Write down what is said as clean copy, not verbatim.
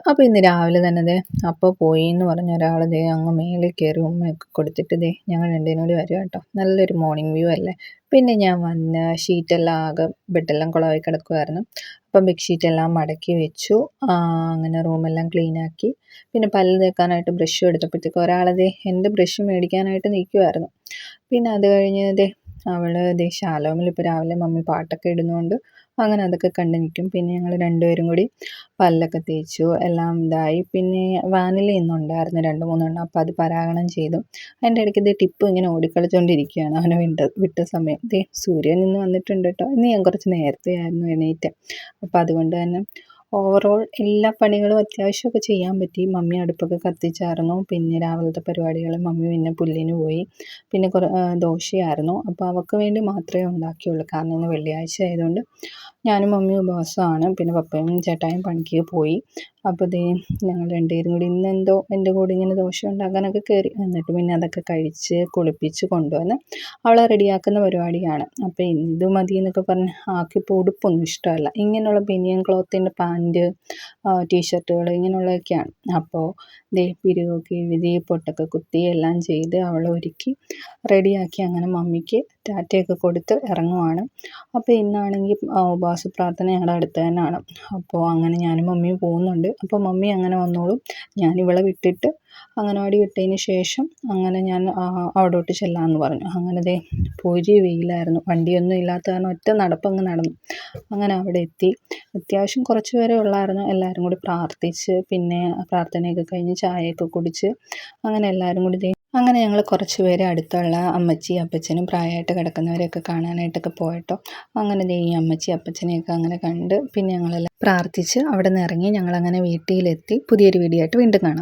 അപ്പോൾ ഇന്ന് രാവിലെ തന്നെ ദേ അപ്പോൾ പോയി എന്ന് പറഞ്ഞ ഒരാൾ ദേ അങ്ങ് മേളിൽ കയറി ഉമ്മയൊക്കെ കൊടുത്തിട്ട് ദേ ഞങ്ങൾ രണ്ടിനും കൂടി വരും കേട്ടോ. നല്ലൊരു മോർണിംഗ് വ്യൂ അല്ലേ. പിന്നെ ഞാൻ വന്ന് ഷീറ്റെല്ലാം ആകെ ബെഡെല്ലാം കുളമായി കിടക്കുമായിരുന്നു. അപ്പം ബെഡ്ഷീറ്റെല്ലാം മടക്കി വെച്ചു. അങ്ങനെ റൂമെല്ലാം ക്ലീനാക്കി. പിന്നെ പല്ല് തേക്കാനായിട്ട് ബ്രഷും എടുത്തപ്പോഴത്തേക്ക് ഒരാളതേ എൻ്റെ ബ്രഷ് മേടിക്കാനായിട്ട് നിൽക്കുമായിരുന്നു. പിന്നെ അത് കഴിഞ്ഞ് ദേ അവൾ ദേ ശാലോമിൽ ഇപ്പോൾ രാവിലെ മമ്മി പാട്ടൊക്കെ ഇടുന്നതുകൊണ്ട് അങ്ങനെ അതൊക്കെ കണ്ട് നിൽക്കും. പിന്നെ ഞങ്ങൾ രണ്ടുപേരും കൂടി പല്ലൊക്കെ തേച്ചു, എല്ലാം ഇതായി. പിന്നെ വാനില ഇന്നുണ്ടായിരുന്നു 2-3 എണ്ണം. അപ്പോൾ അത് പരാഗണം ചെയ്തു. അതിൻ്റെ ഇടയ്ക്ക് ദേ ടിപ്പ് ഇങ്ങനെ ഓടിക്കളിച്ചുകൊണ്ടിരിക്കുകയാണ് അവനെ വിട്ട സമയം. ദേ സൂര്യൻ ഇന്ന് വന്നിട്ടുണ്ട് കേട്ടോ. ഇന്ന് ഞാൻ കുറച്ച് നേരത്തെ ആയിരുന്നു എണീറ്റ്. അപ്പോൾ അതുകൊണ്ട് തന്നെ ഓവറോൾ എല്ലാ പണികളും അത്യാവശ്യമൊക്കെ ചെയ്യാൻ പറ്റി. മമ്മി അടുപ്പൊക്കെ കത്തിച്ചായിരുന്നു. പിന്നെ രാവിലത്തെ പരിപാടികൾ മമ്മി പിന്നെ പുല്ലിന് പോയി. പിന്നെ ദോശയായിരുന്നു. അപ്പോൾ അവൾക്ക് വേണ്ടി മാത്രമേ ഉണ്ടാക്കിയുള്ളൂ. കാരണം ഇന്ന് വെള്ളിയാഴ്ച ആയതുകൊണ്ട് ഞാനും മമ്മിയും ഉപവാസമാണ്. പിന്നെ പപ്പയും ചേട്ടായും പണിക്ക് പോയി. അപ്പോൾ ദേ ഞങ്ങൾ രണ്ടുപേരും കൂടി ഇന്നെന്തോ എൻ്റെ കൂടെ ഇങ്ങനെ ദോശ ഉണ്ടാക്കാനൊക്കെ കയറി. എന്നിട്ട് പിന്നെ അതൊക്കെ കഴിച്ച് കുളിപ്പിച്ച് കൊണ്ടുവന്ന് അവളെ റെഡിയാക്കുന്ന പരിപാടിയാണ്. അപ്പോൾ ഇത് മതി എന്നൊക്കെ പറഞ്ഞ് ആക്കിപ്പോൾ ഉടുപ്പൊന്നും ഇഷ്ടമല്ല. ഇങ്ങനെയുള്ള ബനിയൻ ക്ലോത്തിൻ്റെ പാൻറ്റ്, ടീഷർട്ടുകൾ ഇങ്ങനെയുള്ളതൊക്കെയാണ്. അപ്പോൾ ദേ പിരികൊക്കെ എഴുതി പൊട്ടൊക്കെ കുത്തി എല്ലാം ചെയ്ത് അവളെ ഒരുക്കി റെഡിയാക്കി അങ്ങനെ മമ്മിക്ക് ടാറ്റയൊക്കെ കൊടുത്ത് ഇറങ്ങുവാണ്. അപ്പോൾ ഇന്നാണെങ്കിൽ ഉപവാസ പ്രാർത്ഥന ഞങ്ങളുടെ അടുത്ത് തന്നെയാണ്. അപ്പോൾ അങ്ങനെ ഞാനും മമ്മിയും പോകുന്നുണ്ട്. അപ്പോൾ മമ്മി അങ്ങനെ വന്നോളും. ഞാൻ ഇവളെ വിട്ടിട്ട് അംഗനവാടി വിട്ടതിന് ശേഷം അങ്ങനെ ഞാൻ അവിടോട്ട് ചെല്ലാമെന്ന് പറഞ്ഞു. അങ്ങനെ ദേ പൊരി വെയിലായിരുന്നു. വണ്ടിയൊന്നും ഇല്ലാത്ത കാരണം ഒറ്റ നടപ്പങ്ങ് നടന്നു. അങ്ങനെ അവിടെ എത്തി. അത്യാവശ്യം കുറച്ച് പേരെ ഉള്ളായിരുന്നു. എല്ലാവരും കൂടി പ്രാർത്ഥിച്ച് പിന്നെ പ്രാർത്ഥനയൊക്കെ കഴിഞ്ഞ് ചായയൊക്കെ കുടിച്ച് അങ്ങനെ എല്ലാവരും കൂടി അങ്ങനെ ഞങ്ങൾ കുറച്ച് പേര് അടുത്തുള്ള അമ്മച്ചി അപ്പച്ചനും പ്രായമായിട്ട് കിടക്കുന്നവരെയൊക്കെ കാണാനായിട്ടൊക്കെ പോയിട്ടോ. അങ്ങനെ ദേ ഈ അമ്മച്ചി അപ്പച്ചനെയൊക്കെ അങ്ങനെ കണ്ട് പിന്നെ ഞങ്ങളെല്ലാം പ്രാർത്ഥിച്ച് അവിടെ നിന്ന് ഇറങ്ങി ഞങ്ങളങ്ങനെ വീട്ടിലെത്തി. പുതിയൊരു വീഡിയോ ആയിട്ട് വീണ്ടും കാണാം.